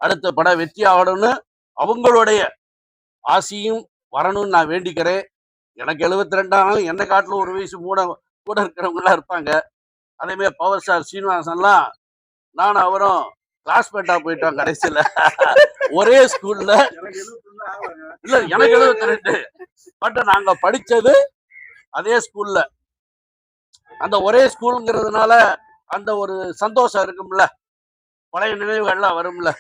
அடுத்த படம் வெற்றி ஆகணும்னு அவங்களுடைய ஆசையும் வரணும்னு நான் வேண்டிக்கிறேன். எனக்கு 72 ஆனாலும் என்னை காட்டிலும் ஒரு வயசு கூட இருக்கிறவங்களாம் இருப்பாங்க. அதே மாதிரி பவர் ஸ்டார் சீனிவாசன்லாம் நானும் அவரும் கிளாஸ்மேட்டா போயிட்டோம் கடைசியில. ஒரே ஸ்கூல்ல. இல்ல எனக்கு 72. பட் நாங்க படிச்சது அதே ஸ்கூல்ல. அந்த ஒரே ஸ்கூலுங்கிறதுனால அந்த ஒரு சந்தோஷம் இருக்கும்ல, பழைய நினைவுகள்லாம் வரும்ல,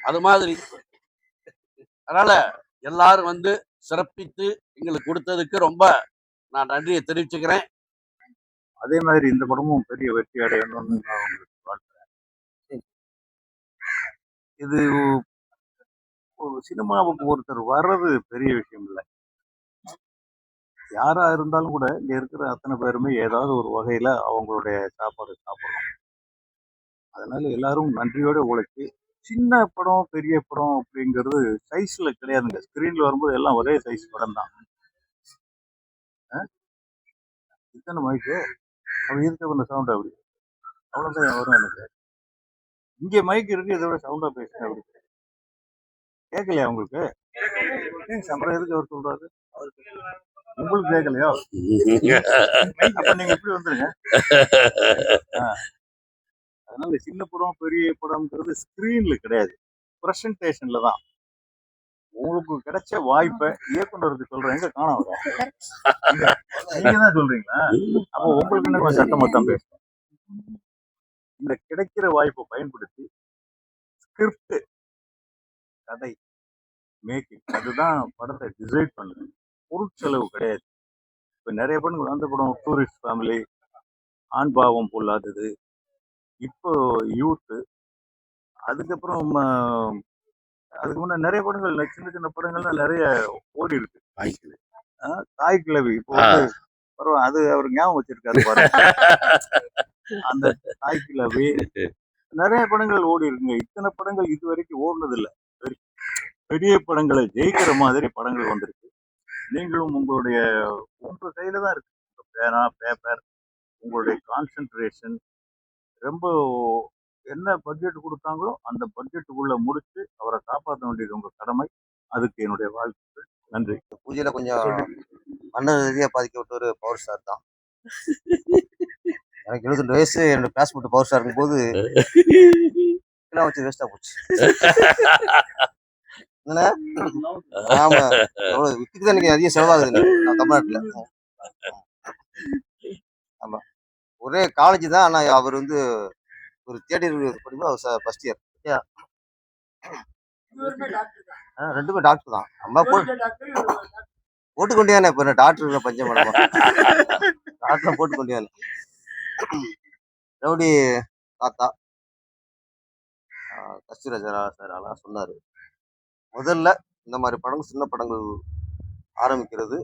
அது மாதிரி. அதனால எல்லாரும் வந்து சிறப்பித்து எங்களுக்கு கொடுத்ததுக்கு ரொம்ப நான் நன்றியை தெரிவிச்சுக்கிறேன். அதே மாதிரி இந்த படமும் பெரிய வெற்றி அடையணும்னு நான் உங்களுக்கு வாழ்த்துறேன். இது ஒரு சினிமாவுக்கு ஒருத்தர் வர்றது பெரிய விஷயம் இல்லை. யாரா இருந்தாலும் கூட இங்க இருக்கிற அத்தனை பேருமே ஏதாவது ஒரு வகையில அவங்களுடைய சாப்பாடு சாப்பிடணும். அதனால எல்லாரும் நன்றியோட உழைச்சு, சின்ன படம் பெரிய படம் அப்படிங்கிறது சைஸ்ல கிடையாதுங்க. ஸ்கிரீன்ல வரும்போது எல்லாம் ஒரே சைஸ் படம் தான். இத்தனை மைக்கு அப்படி இருக்க கொஞ்சம் சவுண்ட் அப்படி அவ்வளவுதான் வரும் எனக்கு. இங்க மைக் இருக்கு, இதை விட சவுண்டா பேசுறேன் அப்படி கேட்கலையா உங்களுக்கு? அப்புறம் எதுக்கு அவர் சொல்றாரு? உங்களுக்கு கேட்கலையோ? அப்ப நீங்க இப்படி வந்துருங்க. அதனால சின்ன படம் பெரிய படம்ங்கிறது ஸ்கிரீன்ல கிடையாது, பிரசன்டேஷன்ல தான். உங்களுக்கு கிடைச்ச வாய்ப்பை இயக்குனருக்கு சொல்றேன், எங்க காண வர நீங்க தான் சொல்றீங்களா? அப்போ உங்களுக்கு என்ன சட்டமா தான் பேசுறேன். இந்த கிடைக்கிற வாய்ப்பை பயன்படுத்தி ஸ்கிரிப்ட், கதை, மேக்கிங், அதுதான் படத்தை டிசைட் பண்ணுது. பொருட்செலவு கிடையாது. இப்ப நிறைய படங்கள் அந்த படம் டூரிஸ்ட் ஃபேமிலி, ஆண் பாவம் பொல்லாதது, இப்போ யூத்து, அதுக்கப்புறம் அதுக்கு முன்ன நிறைய படங்கள் சின்ன சின்ன படங்கள்லாம் நிறைய ஓடி இருக்கு. தாய் கிழவி இப்போ பரவாயில்ல, அது அவர் ஞாபகம் வச்சிருக்காரு பாருங்க. அந்த தாய் கிழவி நிறைய படங்கள் ஓடி இருக்குங்க. இத்தனை படங்கள் இது வரைக்கும் ஓடுனது இல்லை. பெரிய படங்களை ஜெயிக்கிற மாதிரி படங்கள் வந்திருக்கு. நீங்களும் உங்களுடைய உங்க கையில தான் இருக்கு. பேனா பேப்பர், உங்களுடைய கான்சென்ட்ரேஷன், ரொம்ப என்ன பட்ஜெட் கொடுத்தாங்களோ அந்த பட்ஜெட்டுக்குள்ள முடிச்சு அவரை காப்பாற்ற வேண்டியது உங்க கடமை. அதுக்கு என்னுடைய வாழ்த்துக்கள். நன்றி. பூஜையில கொஞ்சம் மன்னர் ரீதியா பாதிக்கப்பட்ட ஒரு பவர் ஸ்டார் தான். எனக்கு 22 வயசு, என்னோட கிளாஸ்மேட் பவர் ஸ்டார் இருக்கும் போது வச்சு வேஸ்டா போச்சு. ஆமா, வித்துக்கு தான் எனக்கு அதிக செலவாகுது தமிழ்நாட்டுல. ஆமா, ஒரே காலேஜ் தான். ஆனா அவர் வந்து ஒரு தேர்ட் இயர் படிக்கும், ஃபர்ஸ்ட் இயர். ரெண்டுமே டாக்டர் தான். அம்மா போட்டு கொண்டியானே. இப்ப டாக்டர் பஞ்சம் பண்ண டாக்டர் போட்டு கொண்டியானே. ரவுடி தாத்தா கஸ்தூராஜா சார் சொன்னாரு, முதல்ல இந்த மாதிரி படங்கள், சின்ன படங்கள் ஆரம்பிக்கிறது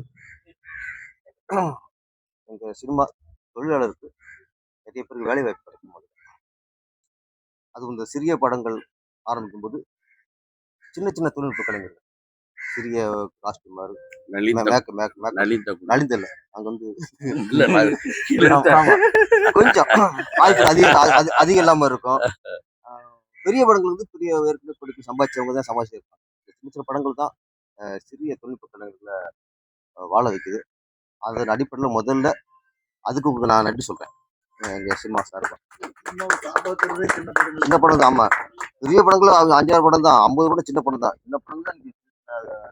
எங்க சினிமா தொழிலாளருக்கு நிறைய பேருக்கு வேலை வாய்ப்பு கிடைக்கும் போது, அது இந்த சிறிய படங்கள் ஆரம்பிக்கும் போது சின்ன சின்ன தொழில்நுட்ப கலைஞர்கள், சிறிய காஸ்டியூமர், நலிந்தல்ல அங்க வந்து கொஞ்சம் அதிகம் இல்லாம இருக்கும். பெரிய படங்கள் வந்து பெரிய ஏற்கனவே சம்பாதிச்சவங்க தான் சம்பாதிச்சிருப்பாங்க. சின்ன சின்ன படங்கள் தான் சிறிய தொழில்நுட்ப கலைஞர்களை வாழ வைக்குது. அதன் அடிப்படையில் முதல்ல அதுக்கு நான் நன்றி சொல்றேன் எங்க சினிமா சார். சின்ன படம் தான். ஆமா, பெரிய படங்களும் 5-6 படம் தான், 50 படம் சின்ன படம் தான். சின்ன படம் தான்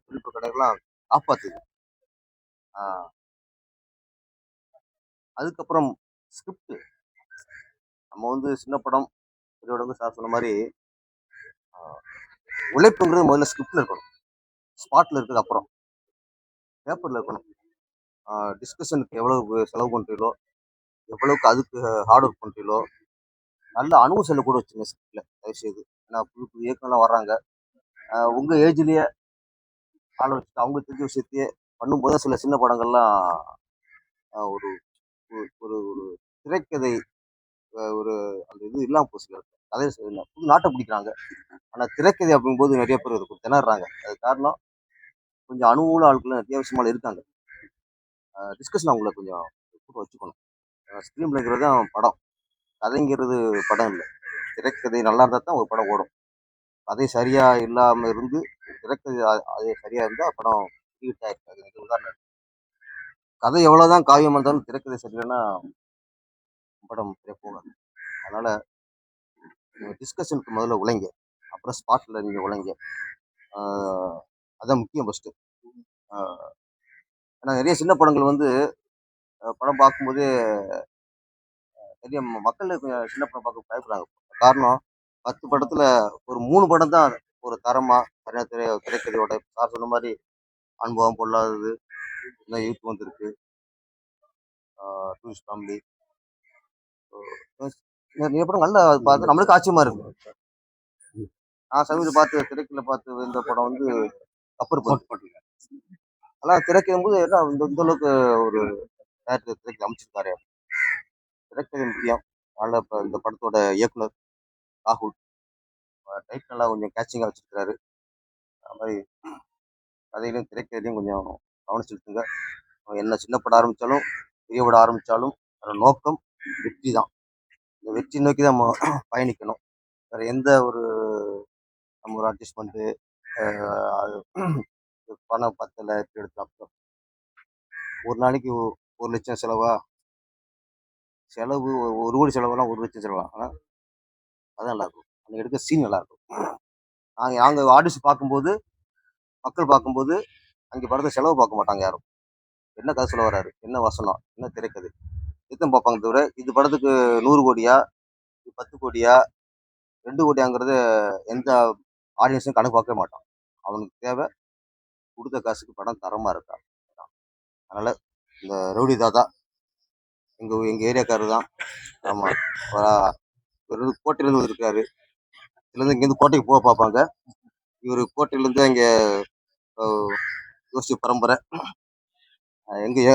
தொழில்நுட்ப கலைஞர்கள்லாம் காப்பாத்துது. அதுக்கப்புறம் ஸ்கிரிப்ட். நம்ம வந்து சின்ன படம் பெரிய படம் சார் சொன்ன மாதிரி உழைப்புங்கிறது முதல்ல ஸ்கிரிப்ட்ல இருக்கணும், ஸ்பாட்ல இருக்கிறது அப்புறம் பேப்பர்ல இருக்கணும். டிஸ்கஷனுக்கு எவ்வளவு செலவு பண்றீங்களோ, எவ்வளவுக்கு அதுக்கு ஹார்ட் ஒர்க் பண்றீங்களோ, நல்ல அணுவு செல்ல கூட வச்சுங்க ஸ்கிரிப்ட்ல தயவு செய்து. ஏன்னா புது புது இயக்கம்லாம் வர்றாங்க. உங்க ஏஜ்லயே ஆள வச்சுட்டு அவங்க தெரிஞ்ச விஷயத்தையே பண்ணும்போது சில சின்ன படங்கள்லாம் ஒரு ஒரு ஒரு திரைக்கதை ஒரு அந்த இது இல்லாமல் போச்சு. கதை புது நாட்டை பிடிக்கிறாங்க, ஆனால் திரைக்கதை அப்படிங்கும்போது நிறைய பேர் அதுக்கு திணறாங்க. அது காரணம் கொஞ்சம் அனுகூல ஆட்கள் நிறைய விஷயமால இருக்காங்க. டிஸ்கஷன் அவங்கள கொஞ்சம் கூட வச்சுக்கணும். ஸ்க்ரீன் பிளேங்கிறது தான் படம், கதைங்கிறது படம் இல்லை. திரைக்கதை நல்லா இருந்தால் தான் ஒரு படம் ஓடும். கதை சரியா இல்லாம இருந்து திரைக்கதை அது சரியா இருந்தா படம் ஹிட் ஆயிருக்காது. இது உதாரணம். கதை எவ்வளவுதான் காவியம் இருந்தாலும் திரைக்கதை சரியில்லைன்னா படம் சரியா போகாது. அதனால டிஸ்கஷனுக்கு முதல்ல உழைங்க, அப்புறம் ஸ்பாட்ல நீங்க உழைங்க. அதான் முக்கியம் ஃபர்ஸ்ட். ஏன்னா நிறைய சின்ன படங்கள் வந்து படம் பார்க்கும்போதே நிறைய மக்கள் சின்ன படம் பார்க்க பயப்படுறாங்க. காரணம் 10 படத்துல ஒரு 3 படம் தான் ஒரு தரமா சரியா திரைக்கதையோட சார் சொன்ன மாதிரி அனுபவம் பொல்லாதது, யூத் வந்திருக்கு, டூரிஸ்ட் ஃபேமிலி, நிறைய படம் நல்லா பார்த்து நம்மளுக்கு ஆச்சரியமா இருக்கு. நான் சமீபத்தில் பார்த்து திரைக்கல பார்த்து இந்த படம் வந்து கப்பர் போட்டு அதெல்லாம் திரைக்கும் போது இந்த அளவுக்கு ஒரு திரைக்கு அமைச்சிருக்காரு. திரைக்கதை முக்கியம். அதனால இப்போ இந்த படத்தோட இயக்குனர் ராகுல் டைட்டில் கொஞ்சம் கேட்சிங்காக வச்சிருக்கிறாரு. அது மாதிரி கதையிலையும் திரைக்கதையும் கொஞ்சம் கவனம் செலுத்துங்க. என்ன சின்ன படம் ஆரம்பித்தாலும் பெரிய படம் ஆரம்பித்தாலும் அதோட நோக்கம் வெற்றி தான். இந்த வெற்றி நோக்கி தான் நம்ம பயணிக்கணும். வேறு எந்த ஒரு நம்ம ஒரு அட்ஜஸ்ட்மெண்ட்டு பணம் பத்தலை எடுத்தாலும் ஒரு நாளைக்கு 1 லட்சம் செலவு 1 கோடி செலவெல்லாம் 1 லட்சம் செலவா. ஆனால் அது நல்லாயிருக்கும். அன்றைக்கி எடுக்க சீன் நல்லாயிருக்கும். நாங்கள் ஆடிஷன் பார்க்கும்போது மக்கள் பார்க்கும்போது அங்கே படத்தை செலவு பார்க்க மாட்டாங்க யாரும். என்ன கதை சொல்ல வராரு, என்ன வசனம், என்ன திரைக்கதை இதுதான் பார்ப்பாங்க. தவிர இது படத்துக்கு 100 கோடியா 10 கோடியா 2 கோடியாங்கிறது எந்த ஆடியன்ஸும் கணக்கு பார்க்கவே மாட்டான். அவனுக்கு தேவை கொடுத்த காசுக்கு படம் தரமாக இருக்கா. அதனால் இந்த ரவுடி தாத்தா எங்கள் ஏரியாக்காரர் தான். ஆமாம், கோட்டையிலேருந்து வந்திருக்காரு. இதுலேருந்து இங்கேருந்து கோட்டைக்கு போக பார்ப்பாங்க. இவர் கோட்டையிலேருந்து அங்கே யோசிச்சு பரம்பரை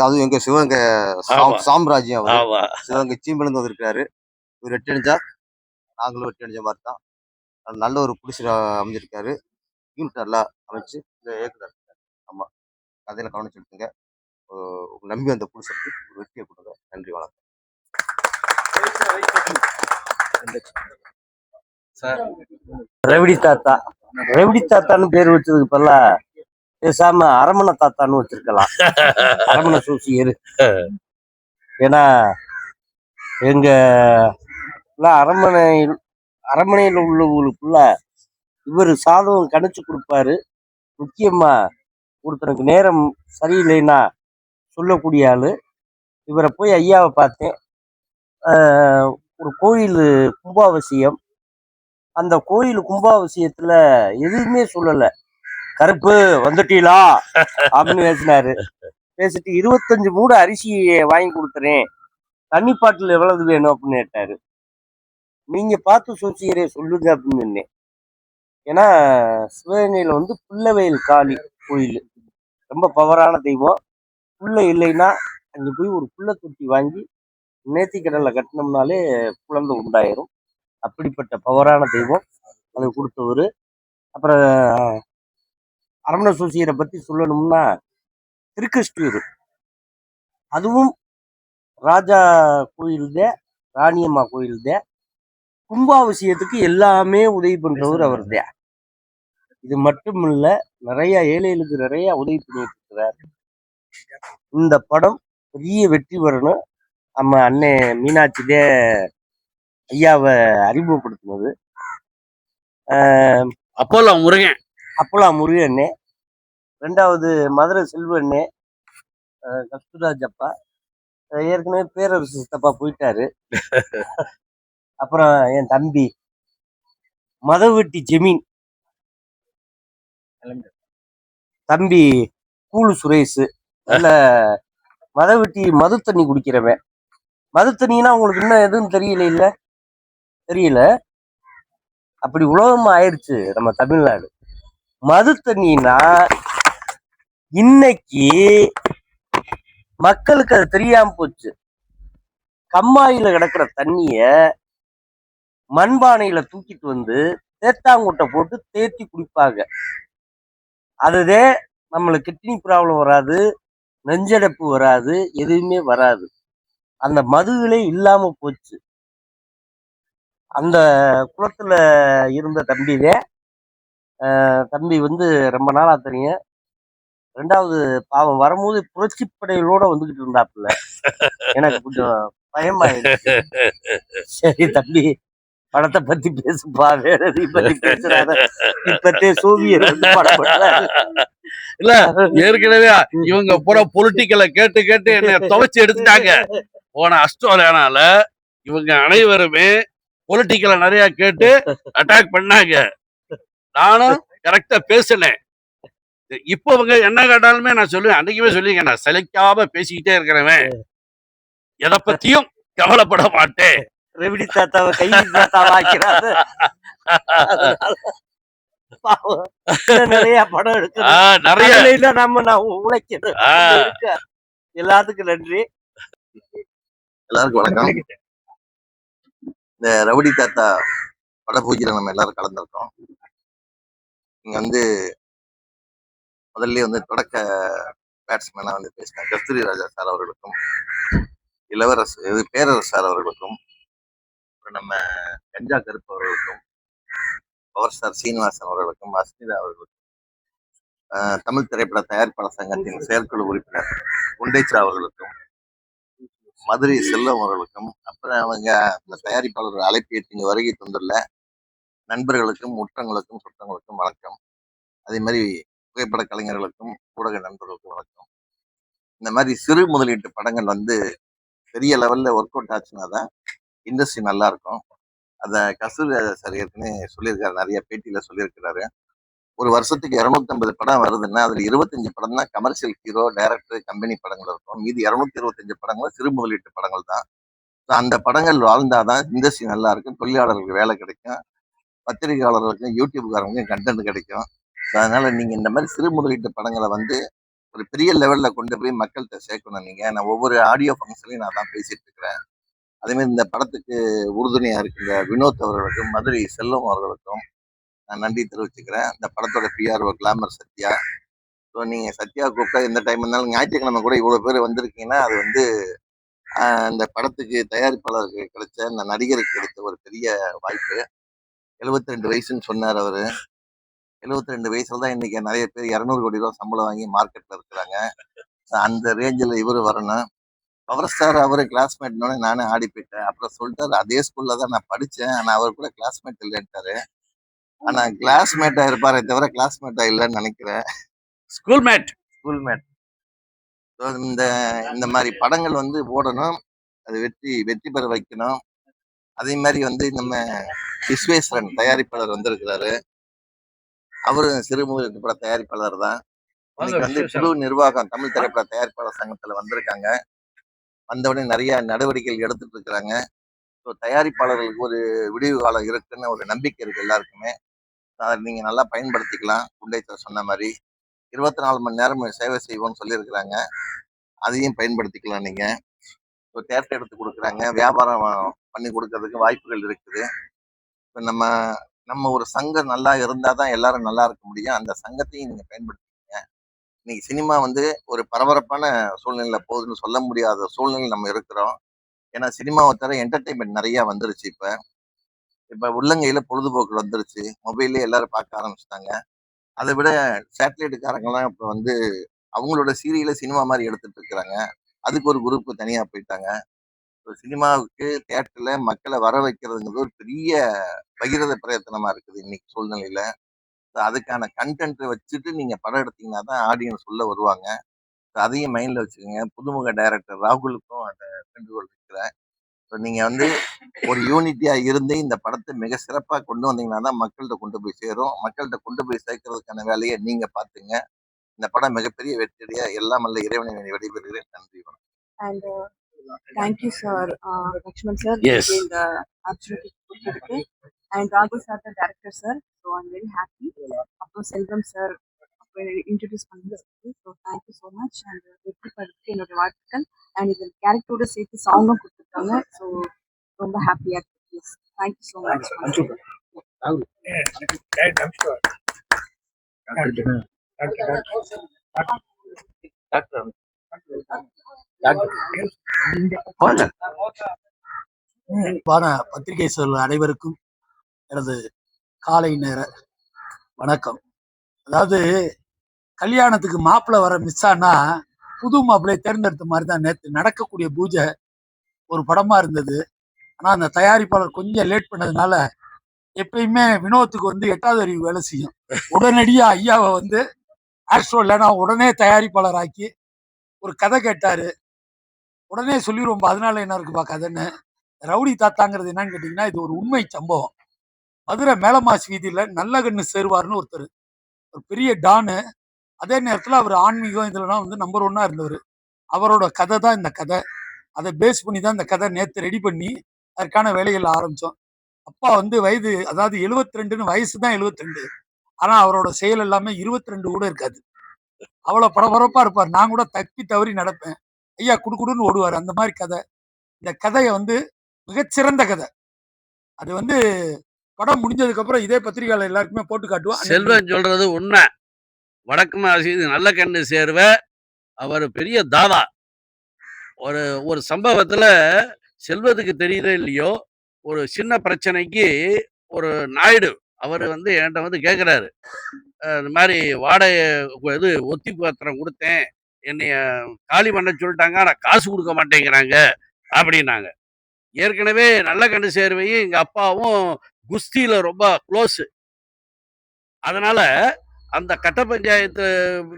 அதுவும் எங்க சிவகங்கை சாம்ராஜ்யம். சிவகங்கை சீம்பிலிருந்து வந்திருக்காரு. இவர் வெட்டி அணிஞ்சா நாங்களும் வெட்டி அணிஞ்ச மாதிரி தான். நல்ல ஒரு புடிச்சு அமைஞ்சிருக்காரு. யூனிட் நல்லா அமைச்சு இந்த இயக்குனர். ஆமா, கதையில கவனம் செலுத்துங்க. நம்பி அந்த புடிச்சதுக்கு ஒரு வெற்றியை கொடுங்க. நன்றி, வணக்கம். ரெவடி தாத்தா ரெவடி தாத்தான்னு பேர் வச்சதுக்கு பதிலா பேசாம அரமணை தாத்தான்னு வச்சிருக்கலாம். அரமணை சூசியர். ஏன்னா எங்க அரமனையில் உள்ளவங்களுக்குள்ள இவர் சாதம் கணிச்சு கொடுப்பாரு. முக்கியமா ஒருத்தனுக்கு நேரம் சரியில்லைன்னா சொல்லக்கூடிய ஆளு. இவரை போய் ஐயாவை பார்த்தேன். ஒரு கோயில் கும்பாபிஷேகம். அந்த கோயில் கும்பாபிஷேகத்துல எதுவுமே சொல்லல. கருப்பு வந்துட்டீங்களா அப்படின்னு பேசிட்டு 25 மூடு அரிசியை வாங்கி கொடுத்துறேன், தண்ணி பாட்டில் எவ்வளவு வேணும் அப்படின்னு கேட்டாரு. நீங்க பார்த்து சோசியரே சொல்லுங்க அப்படின்னு சொன்னேன். ஏன்னா சிவகங்கையில வந்து புள்ளவேல் காளி கோயில் ரொம்ப பவரான தெய்வம். புள்ள இல்லைன்னா அங்க போய் ஒரு புள்ள தொட்டி வாங்கி நேர்த்திக்கடல்ல கட்டினோம்னாலே குழந்தை உண்டாயிரும். அப்படிப்பட்ட பவரான தெய்வம். அதை கொடுத்தவர். அப்புறம் அரமண சூசியரை பத்தி சொல்லணும்னா திருக்கஷ்டூர், அதுவும் ராஜா கோயில்தே, ராணியம்மா கோயில்தே. கும்பாபிஷேகத்துக்கு எல்லாமே உதவி பண்றவர் அவர் தான். இது மட்டும் இல்ல, நிறைய ஏழைகளுக்கு நிறைய உதவி பண்ணிட்டு இருக்கிறார். இந்த படம் பெரிய வெற்றி வரணும். நம்ம அண்ணே மீனாட்சிதே ஐயாவை அறிமுகப்படுத்தினது. அப்போலா முருகன், 2வது மதுரை செல்வண்ணே, கஸ்தூராஜ் அப்பா. ஏற்கனவே பேரரசு சித்தப்பா போயிட்டாரு. அப்புறம் என் தம்பி மதவெட்டி ஜெமீன் தம்பி கூலு சுரேஷ். நல்ல மதவெட்டி மது தண்ணி குடிக்கிறவன். மது தண்ணினா உங்களுக்கு இன்னும் எதுவும் தெரியல. அப்படி உலகம் ஆயிடுச்சு நம்ம தமிழ்நாடு. மது தண்ணினா இன்னைக்கு மக்களுக்கு அது தெரியாம போச்சு. கம்மாயில கிடக்குற தண்ணிய மண்பானையில தூக்கிட்டு வந்து தேத்தாங்கொட்டை போட்டு தேத்தி குடிப்பாங்க. அதுதே நம்மளுக்கு கிட்னி ப்ராப்ளம் வராது, நெஞ்சடைப்பு வராது, எதுவுமே வராது. அந்த மதுவிலே இல்லாம போச்சு. அந்த குளத்துல இருந்த தம்பிதே தம்பி வந்து ரொம்ப நாளா தெரியும். 2வது பாவம் வரும்போது புரட்சி படைகளோட வந்துகிட்டு இருந்தாப்புல. எனக்கு கொஞ்சம் பயமாயிடுச்சு. சரி தம்பி, படத்தை பத்தி பேசுப்பா, வேற எதையும் பத்தி பேசுறாத. இப்பத்தே சோவியர் வந்து படம் பண்றாரு. இல்ல ஏற்கனவே இவங்க பூரா பொலிட்டிக்கலை கேட்டு கேட்டு என்ன துவைச்சு எடுத்துட்டாங்க. போன அஸ்ட்ரேலியானால இவங்க அனைவருமே பொலிட்டிக்கலை நிறைய கேட்டு அட்டாக் பண்ணாங்க. நானும் கரெக்டா பேசினேன். இப்ப அவங்க என்ன கேட்டாலுமே நான் சொல்லுவேன், அன்னைக்குமே சொல்லிங்க, நான் சலிக்காம பேசிக்கிட்டே இருக்கிறவன், எதை பத்தியும் கவலைப்பட மாட்டேன். ரெவிடி தாத்தாவை கைதி தாத்தாவா ஆக்கிறாரு. பாவம், நிறைய படம் எடுக்கணும், நிறைய நான் உழைக்கணும். எல்லாத்துக்கும் நன்றி. எல்லாருக்கும் வணக்கம். இந்த ரவுடி தாத்தா பட பூஜையில நம்ம எல்லாரும் கலந்துருக்கோம். இங்க வந்து முதல்ல வந்து தொடக்க பேட்ஸ்மேனா வந்து பேசின கஸ்தூரி ராஜா சார் அவர்களுக்கும், பேரரசு சார் அவர்களுக்கும், அப்புறம் நம்ம கஞ்சா கருப்பு அவர்களுக்கும், பவர் ஸ்டார் சீனிவாசன் அவர்களுக்கும், அஸ்மிதா அவர்களுக்கும், தமிழ் திரைப்பட தயாரிப்பாளர் சங்கத்தின் செயற்குழு உறுப்பினர் குண்டேச்சா அவர்களுக்கும், மதுரை செல்வம் அவர்களுக்கும், அப்புறம் அவங்க அந்த தயாரிப்பாளர் அழைப்பு ஏற்று வருகை தந்துள்ள நண்பர்களுக்கும், முற்றங்களுக்கும், சுற்றங்களுக்கும் வணக்கம். அதே மாதிரி புகைப்பட கலைஞர்களுக்கும் ஊடக நண்பர்களுக்கும் வணக்கம். இந்த மாதிரி சிறு முதலீட்டு படங்கள் வந்து பெரிய லெவல்ல ஒர்க் அவுட் ஆச்சுன்னா தான் இண்டஸ்ட்ரி நல்லா இருக்கும். அதை கஸ்தூரி சார் ஏற்கனவே சொல்லியிருக்காரு, நிறைய பேட்டியில சொல்லியிருக்கிறாரு. ஒரு வருஷத்துக்கு 250 படம் வருதுன்னா அதுல 25 படம் தான் கமர்ஷியல் ஹீரோ, டைரக்டர், கம்பெனி படங்கள் இருக்கும். மீதி 225 படங்கள் சிறு முதலீட்டு படங்கள் தான். அந்த படங்கள் வாழ்ந்தாதான் இண்டஸ்ட்ரி நல்லா இருக்கும், தொழிலாளர்களுக்கு வேலை கிடைக்கும், பத்திரிகையாளர்களுக்கும் யூடியூப்காரங்களுக்கும் கண்டென்ட் கிடைக்கும். அதனால நீங்க இந்த மாதிரி சிறு முதலீட்டு படங்களை வந்து ஒரு பெரிய லெவல்ல கொண்டு போய் மக்கள்கிட்ட சேர்க்கணும். நான் ஒவ்வொரு ஆடியோ ஃபங்க்ஷன்லையும் நான் தான் பேசிட்டு இருக்கிறேன். அதே மாதிரி இந்த படத்துக்கு உறுதுணையா இருக்கிற வினோத் அவர்களுக்கும், மதுரை செல்வம் அவர்களுக்கும் நான் நன்றி தெரிவிச்சுக்கிறேன். இந்த படத்தோட பிஆர்ஓ கிளாமர் சத்யா. ஸோ நீங்க சத்யா கூப்பிட்டா எந்த டைம் இருந்தாலும், ஞாயிற்றுக்கிழமை கூட இவ்வளவு பேர் வந்திருக்கீங்கன்னா அது வந்து இந்த படத்துக்கு தயாரிப்பாளருக்கு கிடைச்ச, இந்த நடிகருக்கு கிடைச்ச ஒரு பெரிய வாய்ப்பு. 72 வயசுன்னு சொன்னார் அவரு. 72 வயசுல தான் இன்னைக்கு நிறைய பேர் 200 கோடி ரூபாய் சம்பளம் வாங்கி மார்க்கெட்ல இருக்கிறாங்க. அந்த ரேஞ்சில் இவரு வரணும். பவர் ஸ்டார் அவரு கிளாஸ்மேட்னோட நானே ஆடி போயிட்டேன். அப்புறம் சொல்லிட்டாரு, அதே ஸ்கூல்ல தான் நான் படிச்சேன், ஆனா அவர் கூட கிளாஸ்மேட் இல்லைன்ட்டாரு. ஆனா கிளாஸ்மேட்டா இருப்பாரே தவிர கிளாஸ்மேட்டா இல்லைன்னு நினைக்கிறேன். ஸ்கூல்மேட். இந்த இந்த மாதிரி படங்கள் வந்து ஓடணும், அது வெற்றி பெற வைக்கணும். அதே மாதிரி வந்து நம்ம விஸ்வேஸ்வரன் தயாரிப்பாளர் வந்திருக்கிறாரு. அவரு சிறு முதலீட்டு பட தயாரிப்பாளர் தான். இன்னைக்கு வந்து புது நிர்வாகம் தமிழ் திரைப்பட தயாரிப்பாளர் சங்கத்துல வந்திருக்காங்க. வந்தவுடனே நிறைய நடவடிக்கைகள் எடுத்துட்டு இருக்கிறாங்க. ஸோ தயாரிப்பாளர்களுக்கு ஒரு விடிவு காலம் இருக்குன்னு ஒரு நம்பிக்கை இருக்கு எல்லாருக்குமே. அதை நீங்க நல்லா பயன்படுத்திக்கலாம். குண்டேச்சர் சொன்ன மாதிரி 24 மணி நேரம் சேவை செய்வோம்னு சொல்லியிருக்கிறாங்க. அதையும் பயன்படுத்திக்கலாம். நீங்க ஒரு தேட்டர் எடுத்து கொடுக்குறாங்க, வியாபாரம் பண்ணி கொடுக்கறதுக்கு வாய்ப்புகள் இருக்குது. இப்போ நம்ம ஒரு சங்கம் நல்லா இருந்தால் தான் எல்லாரும் நல்லா இருக்க முடியும். அந்த சங்கத்தையும் நீங்க பயன்படுத்திக்கங்க. இன்னைக்கு சினிமா வந்து ஒரு பரபரப்பான சூழ்நிலையில போகுதுன்னு சொல்ல முடியாத சூழ்நிலை நம்ம இருக்கிறோம். ஏன்னா சினிமாவை தவிர என்டர்டைன்மெண்ட் நிறைய வந்துருச்சு. இப்ப உள்ளங்கையில பொழுதுபோக்கு வந்துருச்சு, மொபைல்லே எல்லாரும் பார்க்க ஆரம்பிச்சிட்டாங்க. அதை விட சேட்டலைட்டுக்காரங்கெல்லாம் இப்போ வந்து அவங்களோட சீரியலை சினிமா மாதிரி எடுத்துட்டு இருக்கிறாங்க. அதுக்கு ஒரு குரூப் தனியா போயிட்டாங்க. சினிமாவுக்கு தியேட்டர்ல மக்களை வர வைக்கிறதுங்கிறது ஒரு பெரிய பகிரத பிரயத்தனமா இருக்குது இன்னைக்கு சூழ்நிலையில. அதுக்கான கண்டென்ட் வச்சுட்டு நீங்க படம் எடுத்தீங்கன்னா தான் ஆடியன்ஸ் உள்ள வருவாங்க. அதையும் மைண்ட்ல வச்சுக்கோங்க. புதுமுக டைரக்டர் ராகுலுக்கும் அந்த வேண்டுகோள் இருக்கிறேன். நீங்க வந்து ஒரு யூனிட்டியா இருந்து இந்த படத்தை மிக சிறப்பா கொண்டு வந்தீங்கன்னா தான் மக்கள்கிட்ட கொண்டு போய் சேரும். மக்கள்கிட்ட கொண்டு போய் சேர்க்கறதுக்கான வேலையை நீங்க பாத்துங்க. இந்த படம் மிகப்பெரிய வெற்றியடைய எல்லாம் அல்ல இறைவனை விடைபெறுகிறேன். நன்றி, வணக்கம். And thank you, sir, Lakshman sir, Yes. for the opportunity. And Raghu sir, the director, sir. So I'm very happy. Appo Selvam sir, introduce பண்ணது. So thank you so much. And வெற்றி படத்துக்கு என்னோட வாழ்த்துக்கள். And இந்த கேரக்டரோட சேர்த்து சாங்கும் கொடுத்துருக்காங்க. So ரொம்ப ஹாப்பியா இருக்கு. Thank you so much. பத்திரிகை சொல் அனைவருக்கும் எனது காலை நேர வணக்கம். அதாவது கல்யாணத்துக்கு மாப்பிள்ளை வர மிஸ் ஆனா புது மாப்பிள்ளையை தேர்ந்தெடுத்த மாதிரி தான் நேற்று நடக்கக்கூடிய பூஜை ஒரு படமா இருந்தது. ஆனா அந்த தயாரிப்பாளர் கொஞ்சம் லேட் பண்ணதுனால எப்பயுமே வினோத்துக்கு வந்து 8வது அறிவு வேலை செய்யும். உடனடியா ஐயாவை வந்து ஆஸ்ட்ரோ இல்லைன்னா உடனே தயாரிப்பாளர் ஆக்கி ஒரு கதை கேட்டாரு. உடனே சொல்லிடுவோம் அதனால என்ன இருக்குப்பா கதைன்னு. ரவுடி தாத்தாங்கிறது என்னன்னு கேட்டீங்கன்னா இது ஒரு உண்மை சம்பவம். மதுரை மேலமாசி வீதியில நல்ல கண்ணு சேருவார்னு ஒருத்தர், ஒரு பெரிய டானு. அதே நேரத்தில் அவர் ஆன்மீகம் இதுலலாம் வந்து நம்பர் 1 இருந்தவர். அவரோட கதை தான் இந்த கதை. அதை பேஸ் பண்ணி தான் இந்த கதை நேற்று ரெடி பண்ணி அதற்கான வேலைகள் ஆரம்பித்தோம். அப்பா வந்து வயது அதாவது 72ன்னு வயசு தான் 72. ஆனால் அவரோட செயல் எல்லாமே 22 கூட இருக்காது. அவ்வளோ பரபரப்பாக இருப்பார். நான் கூட தப்பி தவறி நடப்பேன். ஐயா குடுக்குடுன்னு ஓடுவார். அந்த மாதிரி கதை. இந்த கதையை வந்து மிகச்சிறந்த கதை. அது வந்து படம் முடிஞ்சதுக்கப்புறம் இதே பத்திரிகையாளர் எல்லாருக்குமே போட்டு காட்டுவோம். செல்வன் சொல்றது உண்மை. வடக்கு மாசி நல்ல கண்ணு சேர்வ அவர் பெரிய தாதா. ஒரு ஒரு சம்பவத்துல செல்வத்துக்கு தெரியுதோ இல்லையோ, ஒரு சின்ன பிரச்சனைக்கு ஒரு நாயுடு அவர் வந்து என்கிட்ட வந்து கேட்குறாரு, இந்த மாதிரி வாடகை இது ஒத்தி பத்திரம் கொடுத்தேன், என்னைய காலி பண்ண சொல்லிட்டாங்க, ஆனால் காசு கொடுக்க மாட்டேங்கிறாங்க அப்படின்னாங்க. ஏற்கனவே நல்ல கண்ணு சேர்வையும் எங்கள் அப்பாவும் குஸ்தியில் ரொம்ப க்ளோஸு. அதனால அந்த கட்ட பஞ்சாயத்து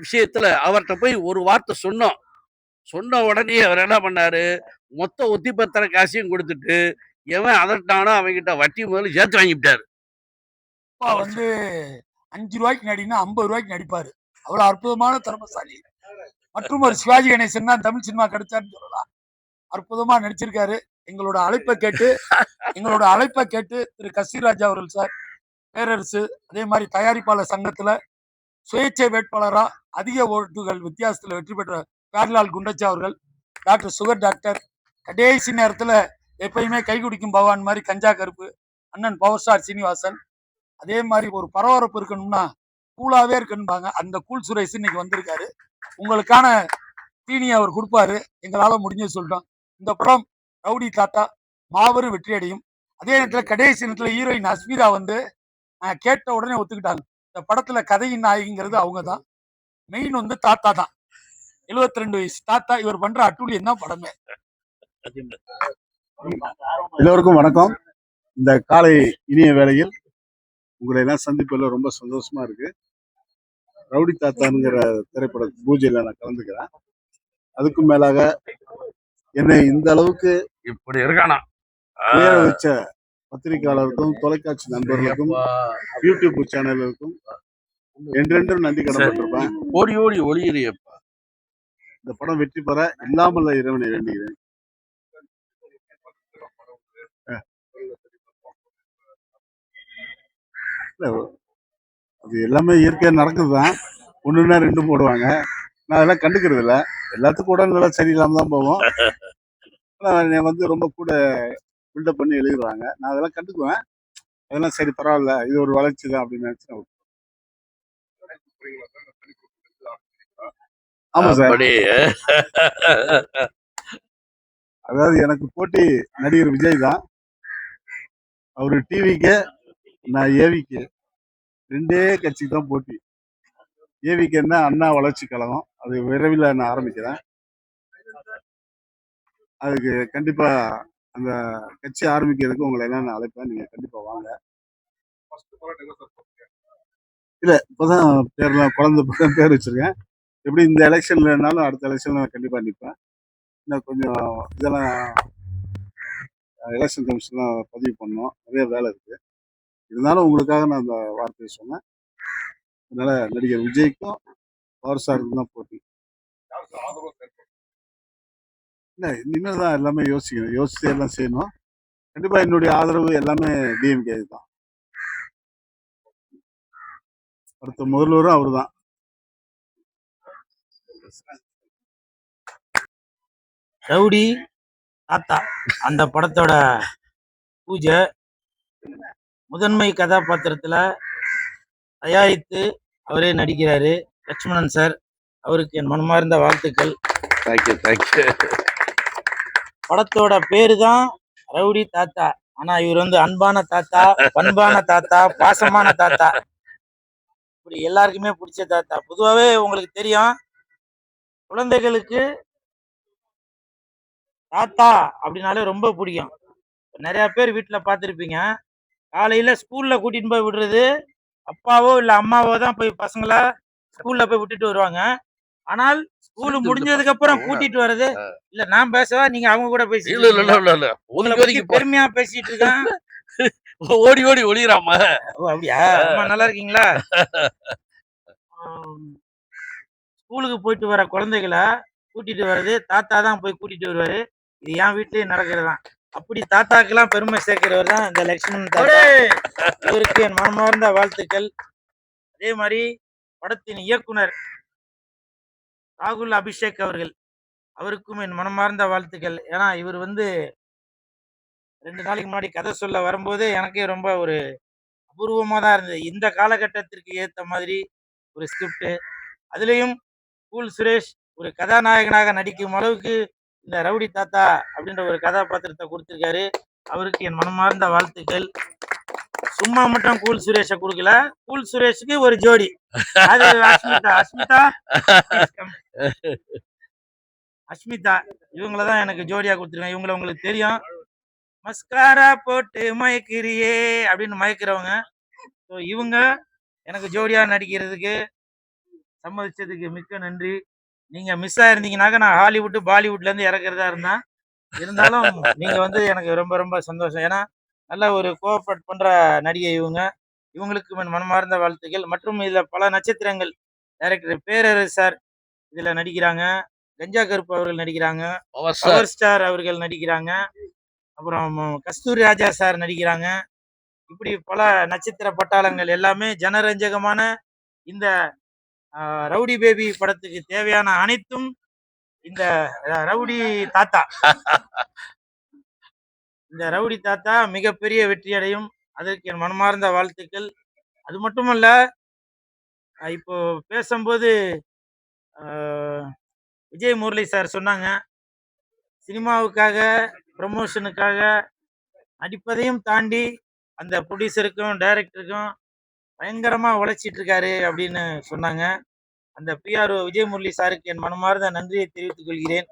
விஷயத்துல அவர்கிட்ட போய் ஒரு வார்த்தை சொன்னோம். சொன்ன உடனே அவர் என்ன பண்ணாரு, மொத்த ஒத்தி பத்திர காசையும் கொடுத்துட்டு எவன் அதட்டானோ அவங்கிட்ட வட்டி முதல்ல சேர்த்து வாங்கிவிட்டாரு. அப்பா வந்து 5 ரூபாய்க்கு நடினா 50 ரூபாய்க்கு நடிப்பாரு. அவ்வளோ அற்புதமான திறமைசாலி. மற்றும் ஒரு சிவாஜி கணேசன் தான் தமிழ் சினிமா கிடைச்சாருன்னு சொல்லலாம். அற்புதமா நடிச்சிருக்காரு. எங்களோட அழைப்பை கேட்டு திரு கஸ்தூரிராஜா அவர்கள் சார், பேரரசு, அதே மாதிரி தயாரிப்பாளர் சங்கத்துல சுயேட்சை வேட்பாளரா அதிக ஓட்டுகள் வித்தியாசத்துல வெற்றி பெற்ற பேர்லால் குண்டச்சா அவர்கள், டாக்டர் சுகர் டாக்டர், கடைசி நேரத்துல எப்பயுமே கை குடிக்கும் பகவான் மாதிரி கஞ்சா கருப்பு அண்ணன் பவர் ஸ்டார் சீனிவாசன். அதே மாதிரி ஒரு பரபரப்பு இருக்கணும்னா கூலாவே இருக்கணும்பாங்க. அந்த கூல் சுரேஷ் இன்னைக்கு வந்திருக்காரு. உங்களுக்கான தீனியை அவர் கொடுப்பாரு. எங்களால முடிஞ்சு சொல்லிட்டோம். இந்த படம் ரவுடி தாத்தா மாபெரும் வெற்றி அடையும். அதே நேரத்தில் கடைசி நேரத்தில் ஹீரோயின் அஸ்மிதா வந்து கேட்ட உடனே ஒத்துக்கிட்டாங்க. இந்த படத்துல கதையின் நாயகிங்கிறது அவங்க தான். மெயின் வந்து தாத்தா தான். 72 வயசு தாத்தா. இவர் பண்ற அட்டூழியம் தான் படமே. எல்லோருக்கும் வணக்கம். இந்த காலை இனிய வேளையில் உங்களை எல்லாம் சந்திப்பதில் ரொம்ப சந்தோஷமா இருக்கு. ரவுடி தாத்தாங்கிற திரைப்பட பூஜையில நான் கலந்துக்கிறேன். அதுக்கும் மேலாக என்னை இந்த அளவுக்கு இப்படி இருக்கானா உயர வச்ச பத்திரிகையாளருக்கும் தொலைக்காட்சி நண்பர்களுக்கும் யூடியூப் சேனலுக்கும் என்றென்றும் நன்றி கடன்பட்டிருப்பேன். ஓடி ஓடி ஒளியிறியப்பா. இந்த படம் வெற்றி பெற இல்லாமல் இறைவனை வேண்டுகிறேன். அது எல்லாமே இயற்கையா நடக்குதுதான். 1ன்னா 2 போடுவாங்க. நான் அதெல்லாம் கண்டுக்கிறது இல்லை. எல்லாத்துக்கும் உடல்நிலை சரியில்லாம தான் போவோம். ஆனால் வந்து ரொம்ப கூட பில்டப் பண்ணி எழுதுறாங்க. நான் அதெல்லாம் கண்டுக்குவேன். அதெல்லாம் சரி பரவாயில்ல, இது ஒரு வளர்ச்சி தான் அப்படின்னு நினைச்சு. ஆமா சார். அதாவது எனக்கு போட்டி நடிகர் விஜய் தான். அவரு டிவிக்கு, நான் ஏவிக்கு, 2 கட்சிக்கு தான் போட்டி. ஏவிக்கு என்ன அண்ணா வளர்ச்சி கழகம், அது விரைவில் நான் ஆரம்பிக்கிறேன். அதுக்கு கண்டிப்பா அந்த கட்சி ஆரம்பிக்கிறதுக்கு உங்களை எல்லாம் நான் அழைப்பேன். நீங்க கண்டிப்பா வாங்க. இல்ல இப்பதான் குழந்தை பேர் வச்சிருக்கேன். எப்படி இந்த எலெக்ஷன்லனாலும் அடுத்த எலெக்ஷன்ல நான் கண்டிப்பா நிற்பேன். இன்னும் கொஞ்சம் இதெல்லாம் எலெக்ஷன் கமிஷன்லாம் பதிவு பண்ணோம். நிறைய வேலை இருக்கு. இருந்தாலும் உங்களுக்காக நான் அந்த வார்த்தையை சொன்னேன். அதனால நடிகர் விஜய்க்கும் பவர் ஸ்டாருக்கும் தான் போட்டி. இல்லை இனிமேல் தான் எல்லாமே யோசிக்கணும். யோசிச்சு எல்லாம் செய்யணும். கண்டிப்பா என்னுடைய ஆதரவு எல்லாமே டிஎம்கே தான். அடுத்த முதல்வரும் அவரு தான். ரவுடி தாத்தா அந்த படத்தோட பூஜை முதன்மை கதாபாத்திரத்துல தயாரித்து அவரே நடிக்கிறாரு லட்சுமணன் சார். அவருக்கு என் மனமார்ந்த வாழ்த்துக்கள். தேங்க்யூ. படத்தோட பேரு தான் ரவுடி தாத்தா. ஆனா இவர் வந்து அன்பான தாத்தா, பண்பான தாத்தா, பாசமான தாத்தா. இப்படி எல்லாருக்குமே பிடிச்ச தாத்தா. பொதுவாகவே உங்களுக்கு தெரியும், குழந்தைகளுக்கு தாத்தா அப்படின்னாலே ரொம்ப பிடிக்கும். நிறைய பேர் வீட்டில் பார்த்துருப்பீங்க, காலையில ஸ்கூல்ல கூட்டிட்டு போய் விடுறது அப்பாவோ இல்ல அம்மாவோ தான் போய் பசங்களை ஸ்கூல்ல போய் விட்டுட்டு வருவாங்க. ஆனால் ஸ்கூல் சேர்த்து விட்டு முடிஞ்சதுக்கு அப்புறம் பசங்க கூட்டிட்டு வர்றது இல்ல. நான் பேசவா, நீங்க அவங்க கூட பேசிட்டு இல்ல இல்ல இல்ல இருக்கீங்களா? இல்ல இல்ல உங்களை ஒதுக்கி பத்தி ஒதுக்கி போ பெருமையா பேசிட்டு இருக்கேன். ஓடி ஓடி ஒளிராம ஓ அப்படியா? அம்மா நல்லா இருக்கீங்களா? ஆம், ஸ்கூலுக்கு போயிட்டு வர குழந்தைகளை கூட்டிட்டு வர்றது தாத்தா தான் போய் கூட்டிட்டு வருவாரு. இது என் வீட்லயே நடக்கிறது தான். அப்படி தாத்தாக்கெல்லாம் பெருமை சேர்க்கிறவர் தான் இந்த லட்சுமணன் தாத்தா. இவருக்கு என் மனமார்ந்த வாழ்த்துக்கள். அதே மாதிரி படத்தின் இயக்குனர் ராகுல் அபிஷேக் அவர்கள், அவருக்கும் என் மனமார்ந்த வாழ்த்துக்கள். ஏன்னா இவர் வந்து 2 நாளைக்கு முன்னாடி கதை சொல்ல வரும்போது எனக்கே ரொம்ப ஒரு அபூர்வமா தான் இருந்தது. இந்த காலகட்டத்திற்கு ஏத்த மாதிரி ஒரு ஸ்கிரிப்ட், அதுலயும் கூல் சுரேஷ் ஒரு கதாநாயகனாக நடிக்கும் அளவுக்கு இந்த ரவுடி தாத்தா அப்படின்ற ஒரு கதாபாத்திரத்தை கொடுத்திருக்காரு. அவருக்கு என் மனமார்ந்த வாழ்த்துக்கள். சும்மா மட்டும் கூல் சுரேஷை கொடுக்கல, கூல் சுரேஷுக்கு ஒரு ஜோடி, அது அஸ்மிதா. Asmita please come. அஸ்மிதா இவங்கள தான் எனக்கு ஜோடியா கொடுத்துருக்காங்க. இவங்கள உங்களுக்கு தெரியும், மஸ்காரா போட்டு மயக்கிறியே அப்படின்னு மயக்கிறவங்க. ஸோ இவங்க எனக்கு ஜோடியா நடிக்கிறதுக்கு சம்மதிச்சதுக்கு மிக்க நன்றி. நீங்க மிஸ் ஆயிருந்தீங்கன்னாக்க நான் ஹாலிவுட் பாலிவுட்ல இருந்து இறக்குறதா இருந்தேன். இருந்தாலும் நீங்க வந்து எனக்கு ரொம்ப ரொம்ப சந்தோஷம். ஏன்னா நல்ல ஒரு கோஆப்ரேட் பண்ற நடிகை இவங்க. இவங்களுக்கு என் மனமார்ந்த வாழ்த்துக்கள். மற்றும் இதுல பல நட்சத்திரங்கள், டைரக்டர் பேரரசு சார் இதுல நடிக்கிறாங்க, கஞ்சா கருப்பு அவர்கள் நடிக்கிறாங்க, பவர் சார் பவர் ஸ்டார் அவர்கள் நடிக்கிறாங்க, அப்புறம் கஸ்தூரி ராஜா சார் நடிக்கிறாங்க. இப்படி பல நட்சத்திர பட்டாளங்கள் எல்லாமே ஜனரஞ்சகமான இந்த ரவுடி பேபி படத்துக்கு தேவையான அனைத்தும் இந்த ரவுடி தாத்தா இந்த ரவுடி தாத்தா மிகப்பெரிய வெற்றி அடையும். அதற்கு என் மனமார்ந்த வாழ்த்துக்கள். அது மட்டுமல்ல, இப்போ பேசும்போது அஹ், விஜய் முரளி சார் சொன்னாங்க, சினிமாவுக்காக ப்ரமோஷனுக்காக நடிப்பதையும் தாண்டி அந்த ப்ரொடியூசருக்கும் டைரக்டருக்கும் பயங்கரமா உழைச்சிட்டு இருக்காரு அப்படின்னு சொன்னாங்க. அந்த பிஆர்ஓ விஜய் முரளி சாருக்கு என் மனமார்ந்த நன்றியை தெரிவித்துக் கொள்கிறேன்.